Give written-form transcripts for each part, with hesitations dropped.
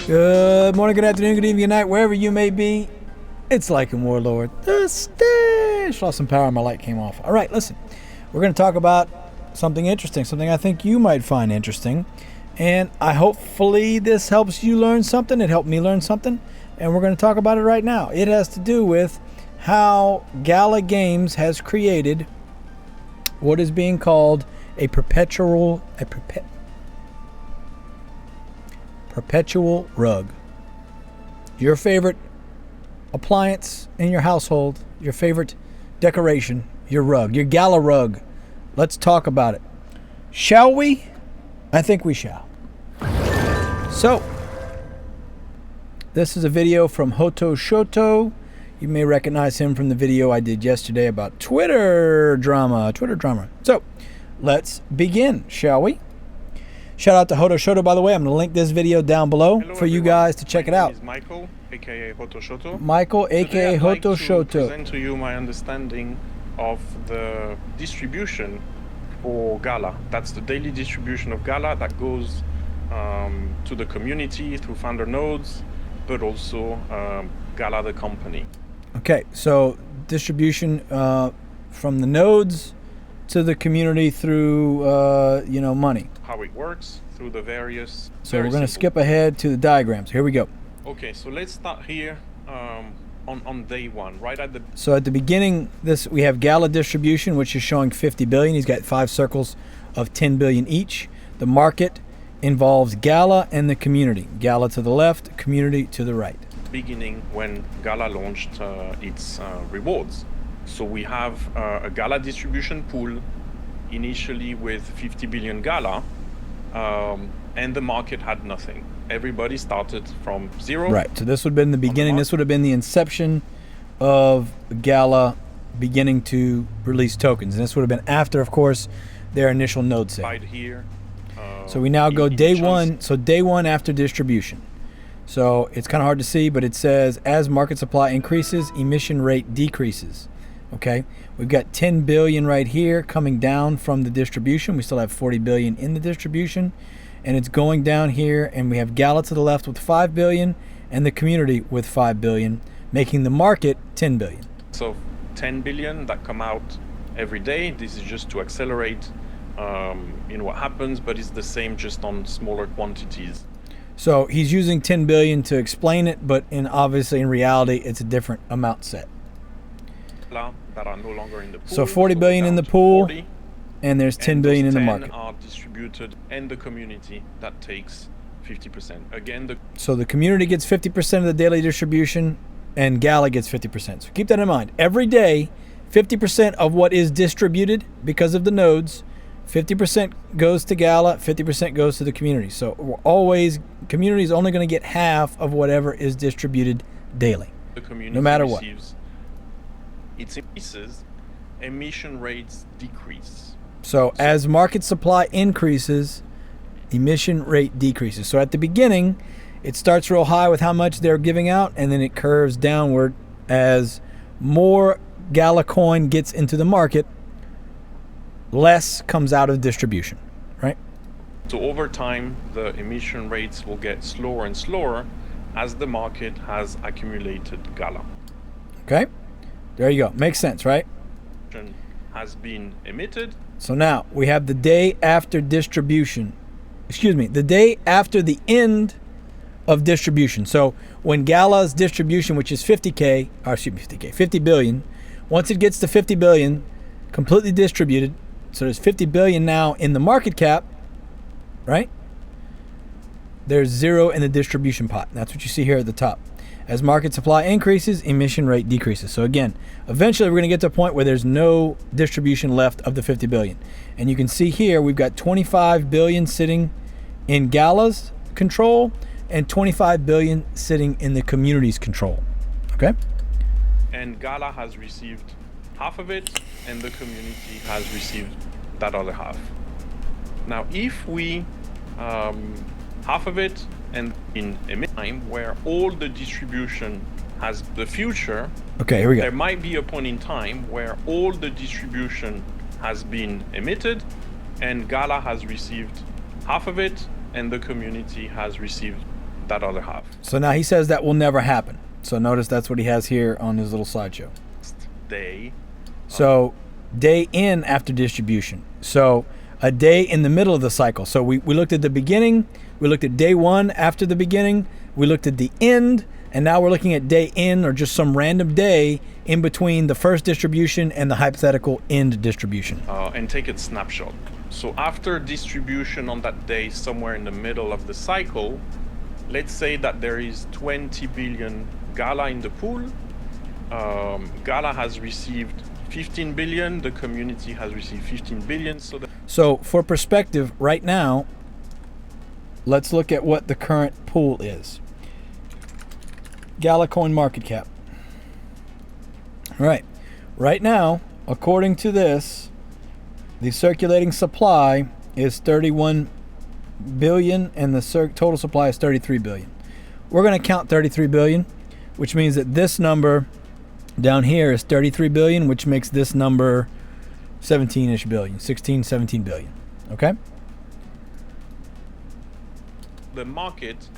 Good morning, good afternoon, good evening, good night, wherever you may be. It's Lycan Warlord. The Stash. Lost some power, my light came off. All right, listen. We're going to talk about something interesting, something I think you might find interesting. And hopefully this helps you learn something. It helped me learn something. And we're going to talk about it right now. It has to do with how Gala Games has created what is being called a perpetual rug. Your favorite appliance in your household, your favorite decoration, your rug, your Gala rug. Let's talk about it. Shall we? I think we shall. So, this is a video from Hotto Shotto. You may recognize him from the video I did yesterday about Twitter drama. So, let's begin, shall we? Shout out to Hotto Shotto, by the way. I'm going to link this video down below for you guys to check it out. My name is Michael, aka Hotto Shotto. Michael, aka Hotto Shotto. To present to you my understanding of the distribution for Gala. That's the daily distribution of Gala that goes to the community through founder nodes, but also Gala the company. Okay, so distribution from the nodes to the community through money. How it works through the various. So we're going to skip ahead to the diagrams. Here we go. Okay, so let's start here on day one, right at the. So at the beginning, we have Gala distribution, which is showing 50 billion. He's got 5 circles of 10 billion each. The market involves Gala and the community. Gala to the left, community to the right. Beginning when Gala launched its rewards. So we have a Gala distribution pool initially with 50 billion Gala, and the market had nothing. Everybody started from zero. Right, so this would have been the beginning. This would have been the inception of Gala beginning to release tokens. And this would have been after, of course, their initial node sale. Right here. So we now go day one. So day one after distribution. So it's kind of hard to see, but it says as market supply increases, emission rate decreases. Okay, we've got 10 billion right here coming down from the distribution. We still have 40 billion in the distribution, and it's going down here, and we have Gala to the left with 5 billion and the community with 5 billion, making the market 10 billion. So 10 billion that come out every day. This is just to accelerate what happens, but it's the same just on smaller quantities. So he's using 10 billion to explain it, but obviously in reality it's a different amount set. That are no longer in the pool. So 40 billion in the pool, 40, and there's 10 billion in the market. Are distributed, and the community that takes 50%. Again, so the community gets 50% of the daily distribution, and Gala gets 50%. So keep that in mind. Every day, 50% of what is distributed because of the nodes, 50% goes to Gala, 50% goes to the community. So community is only going to get half of whatever is distributed daily, the community no matter what. It increases, emission rates decrease. So as market supply increases, emission rate decreases. So at the beginning, it starts real high with how much they're giving out, and then it curves downward as more Gala coin gets into the market, less comes out of distribution, right? So over time, the emission rates will get slower and slower as the market has accumulated Gala. Okay. There you go. Makes sense, right? Has been emitted. So now we have the day after distribution. The day after the end of distribution. So when Gala's distribution, which is 50 billion, once it gets to 50 billion, completely distributed, so there's 50 billion now in the market cap, right? There's 0 in the distribution pot. That's what you see here at the top. As market supply increases, emission rate decreases. So again, eventually we're going to get to a point where there's no distribution left of the 50 billion. And you can see here we've got 25 billion sitting in Gala's control and 25 billion sitting in the community's control. Okay? And Gala has received half of it, and the community has received that other half. Now, if we half of it, and in a time where all the distribution has the future, okay, here we go. There might be a point in time where all the distribution has been emitted, and Gala has received half of it, and the community has received that other half. So now he says that will never happen. So notice that's what he has here on his little slideshow. Day. So day in after distribution. So a day in the middle of the cycle. So we looked at the beginning, we looked at day one after the beginning, we looked at the end, and now we're looking at day in, or just some random day in between the first distribution and the hypothetical end distribution. And take a snapshot. So after distribution on that day, somewhere in the middle of the cycle, let's say that there is 20 billion Gala in the pool. Gala has received 15 billion, the community has received 15 billion. So for perspective, right now, let's look at what the current pool is. Gala coin market cap. Right now, according to this, the circulating supply is 31 billion and the total supply is 33 billion. We're going to count 33 billion, which means that this number down here is 33 billion, which makes this number 17-ish billion, 16, 17 billion. Okay? The market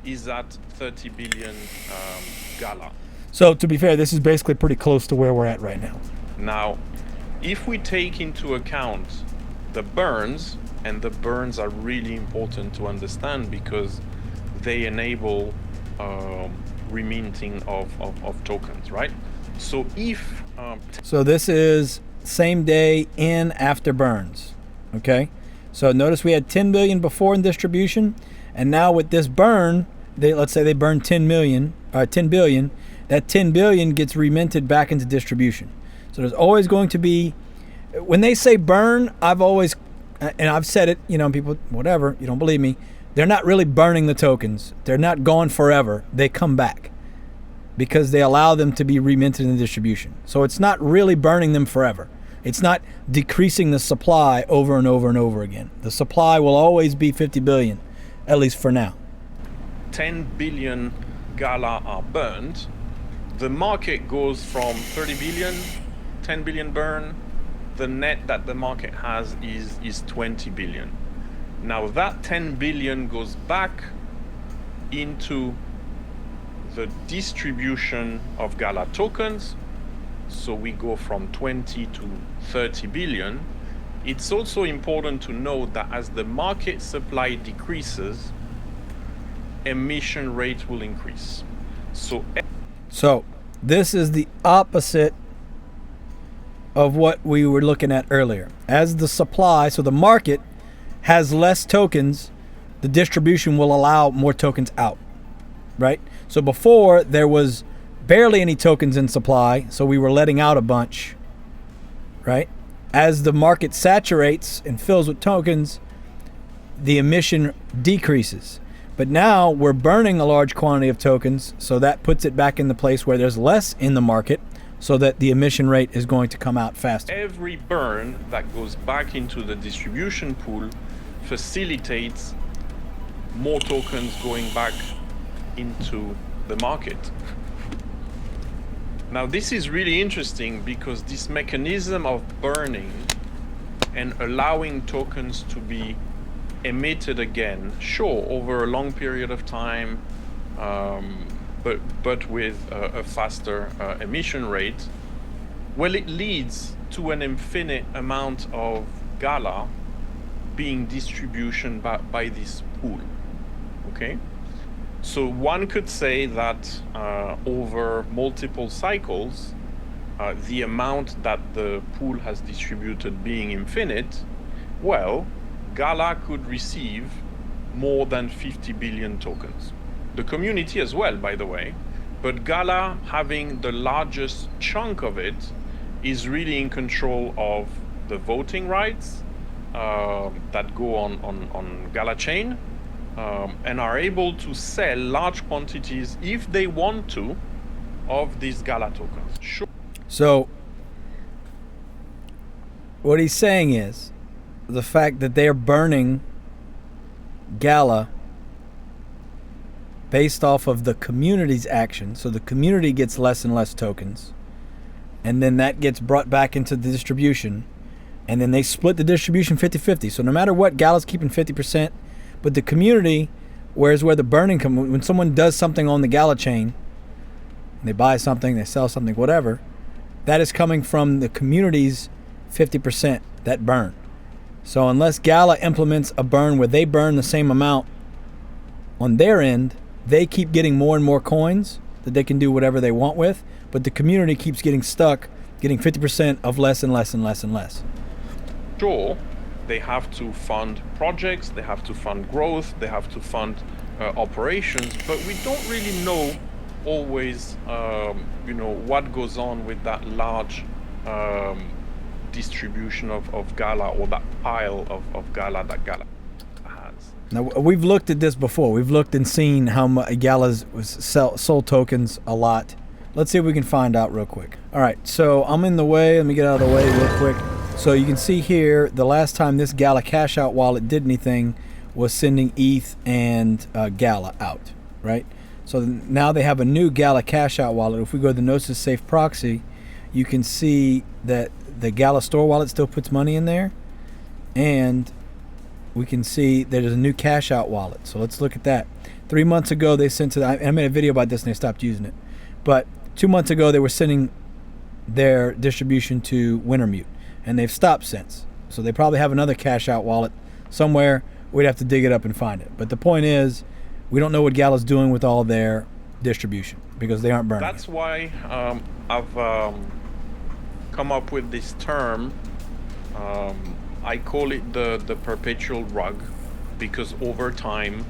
is at 30 billion Gala. So to be fair, this is basically pretty close to where we're at right now. Now, if we take into account the burns, and the burns are really important to understand because they enable reminting of tokens, right? So if... so this is same day in after burns, okay? So notice we had 10 billion before in distribution, and now with this burn, let's say they burn 10 billion, that 10 billion gets reminted back into distribution. So there's always going to be, when they say burn, I've said it, people, whatever, you don't believe me, they're not really burning the tokens. They're not gone forever. They come back because they allow them to be reminted in the distribution. So it's not really burning them forever. It's not decreasing the supply over and over and over again. The supply will always be 50 billion, at least for now. 10 billion Gala are burned. The market goes from 30 billion, 10 billion burn. The net that the market has is 20 billion. Now that 10 billion goes back into the distribution of Gala tokens. So we go from 20 to 30 billion. It's also important to note that as the market supply decreases, emission rate will increase. So this is the opposite of what we were looking at earlier. As the supply, so the market has less tokens, the distribution will allow more tokens out, right? So before there was barely any tokens in supply, so we were letting out a bunch, right? As the market saturates and fills with tokens, the emission decreases. But now we're burning a large quantity of tokens, so that puts it back in the place where there's less in the market, so that the emission rate is going to come out faster. Every burn that goes back into the distribution pool facilitates more tokens going back into the market. Now this is really interesting because this mechanism of burning and allowing tokens to be emitted again, sure, over a long period of time, but with a faster emission rate, well, it leads to an infinite amount of Gala being distribution by this pool, okay? So one could say that over multiple cycles, the amount that the pool has distributed being infinite, well, Gala could receive more than 50 billion tokens. The community as well, by the way, but Gala, having the largest chunk of it, is really in control of the voting rights that go on Gala chain, and are able to sell large quantities, if they want to, of these Gala tokens. Sure. So what he's saying is the fact that they're burning Gala based off of the community's action, so the community gets less and less tokens, and then that gets brought back into the distribution, and then they split the distribution 50-50. So no matter what, Gala's keeping 50%, but the community Whereas where the burning comes, when someone does something on the Gala chain, they buy something, they sell something, whatever, that is coming from the community's 50% that burn. So unless Gala implements a burn where they burn the same amount on their end, they keep getting more and more coins that they can do whatever they want with, but the community keeps getting stuck, getting 50% of less and less and less and less. Sure, they have to fund projects, they have to fund growth, they have to fund operations, but we don't really know always, what goes on with that large distribution of Gala, or that pile of Gala that Gala has. Now, we've looked at this before. We've looked and seen how Gala's sold tokens a lot. Let's see if we can find out real quick. All right, so I'm in the way. Let me get out of the way real quick. So you can see here, the last time this Gala Cashout Wallet did anything was sending ETH and Gala out, right? So now they have a new Gala Cashout Wallet. If we go to the Gnosis Safe proxy, you can see that the Gala Store Wallet still puts money in there, and we can see there's a new Cashout Wallet. So let's look at that. 3 months ago, they sent to I made a video about this and they stopped using it. But 2 months ago, they were sending their distribution to Wintermute, and they've stopped since. So they probably have another Cashout Wallet somewhere. We'd have to dig it up and find it. But the point is, we don't know what Gala's doing with all their distribution because they aren't burning. That's why I've come up with this term. I call it the perpetual rug, because over time,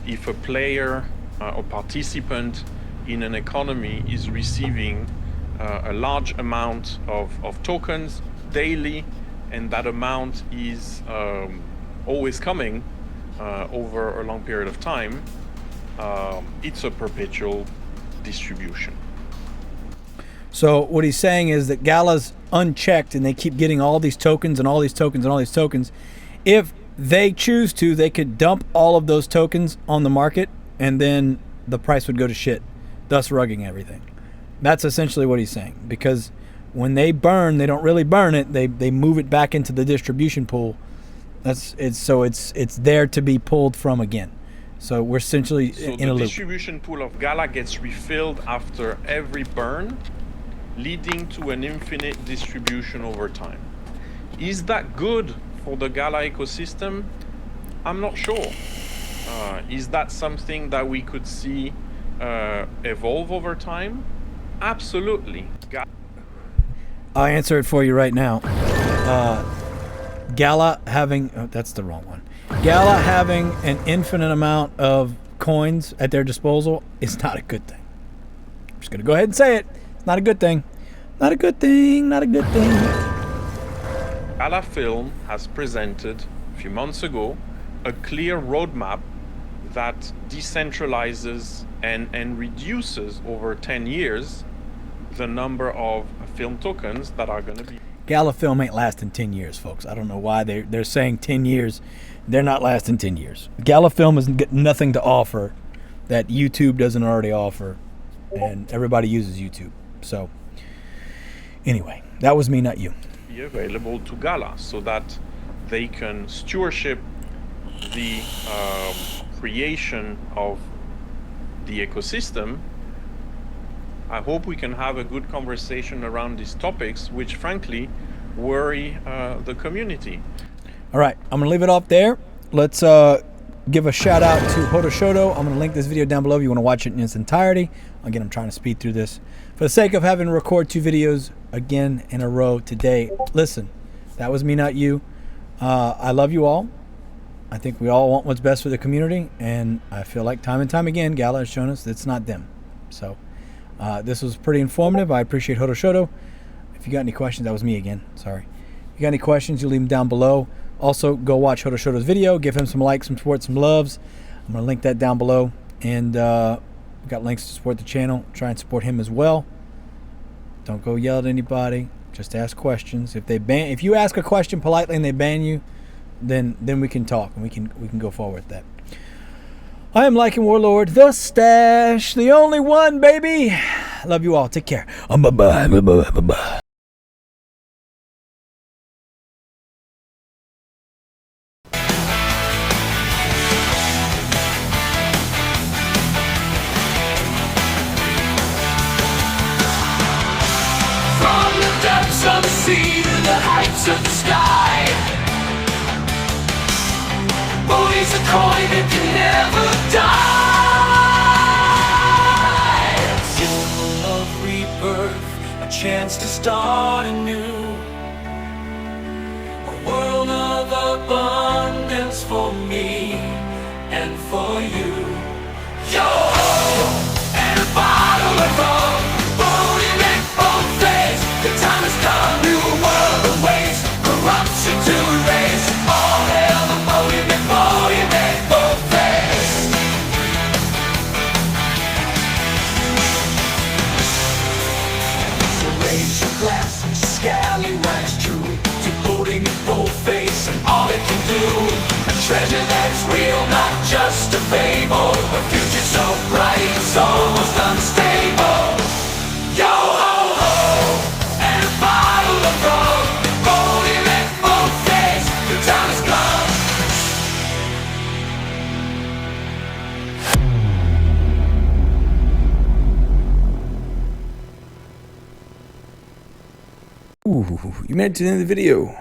if a player or participant in an economy is receiving a large amount of tokens daily, and that amount is always coming over a long period of time, it's a perpetual distribution. So what he's saying is that Gala's unchecked and they keep getting all these tokens and all these tokens and all these tokens. If they choose to, they could dump all of those tokens on the market and then the price would go to shit, thus rugging everything. That's essentially what he's saying, because when they burn, they don't really burn it. They move it back into the distribution pool. It's there to be pulled from again. So we're essentially in a loop. The distribution pool of Gala gets refilled after every burn, leading to an infinite distribution over time. Is that good for the Gala ecosystem? I'm not sure. Is that something that we could see evolve over time? Absolutely. I'll answer it for you right now. Gala having, that's the wrong one. Gala having an infinite amount of coins at their disposal is not a good thing. I'm just going to go ahead and say it. It's not a good thing. Not a good thing. Not a good thing. Gala Film has presented a few months ago a clear roadmap that decentralizes and reduces over 10 years the number of film tokens that are going to be. Gala Film ain't lasting 10 years, folks. I don't know why they're saying 10 years. They're not lasting 10 years. Gala Film has nothing to offer that YouTube doesn't already offer, and everybody uses YouTube. So anyway, that was me, not you. Be available to Gala so that they can stewardship the creation of the ecosystem. I hope we can have a good conversation around these topics, which frankly worry the community. All right, I'm gonna leave it off there. Let's give a shout out to Shotto. I'm gonna link this video down below if you wanna watch it in its entirety. Again, I'm trying to speed through this for the sake of having to record 2 videos again in a row today. Listen, that was me, not you. I love you all. I think we all want what's best for the community, and I feel like time and time again, Gala has shown us it's not them. So this was pretty informative. I appreciate Shotto. If you got any questions, that was me again, sorry. If you got any questions, you leave them down below. Also, go watch Shotto's video. Give him some likes, some support, some loves. I'm going to link that down below. And we've got links to support the channel. Try and support him as well. Don't go yell at anybody. Just ask questions. If you ask a question politely and they ban you, then we can talk and we can go forward with that. I am Lycan Warlord, the Stash, the only one, baby. Love you all. Take care. Bye-bye. Bye-bye. Bye-bye. heights of the sky. BOATY's a coin that can never die. A symbol of rebirth, a chance to start anew. A world of abundance for me and for you. Yo-ho! And a bottle of rum. BOATY make both face. The time has come, new world awaits. Corruption to erase. All hail the BOATY make both face. So raise your glass, scallywags true to BOATY make both face and all it can do. A treasure that's real, not just a fable. A future so bright, it's almost unstable. Yo-ho-ho, and a bottle of rum. BOATY make both face, the time has come. Ooh, you made it to the end of the video.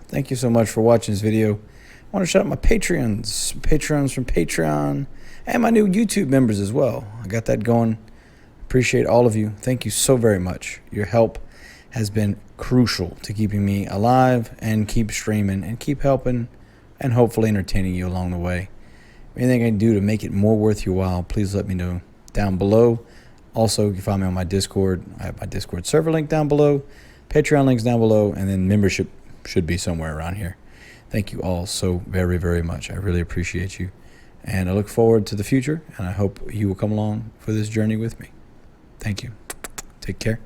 Thank you so much for watching this video. I want to shout out my Patreons from Patreon, and my new YouTube members as well. I got that going. Appreciate all of you. Thank you so very much. Your help has been crucial to keeping me alive and keep streaming and keep helping and hopefully entertaining you along the way. Anything I can do to make it more worth your while, please let me know down below. Also, you can find me on my Discord. I have my Discord server link down below, Patreon links down below, and then membership should be somewhere around here. Thank you all so very, very much. I really appreciate you. And I look forward to the future, and I hope you will come along for this journey with me. Thank you. Take care.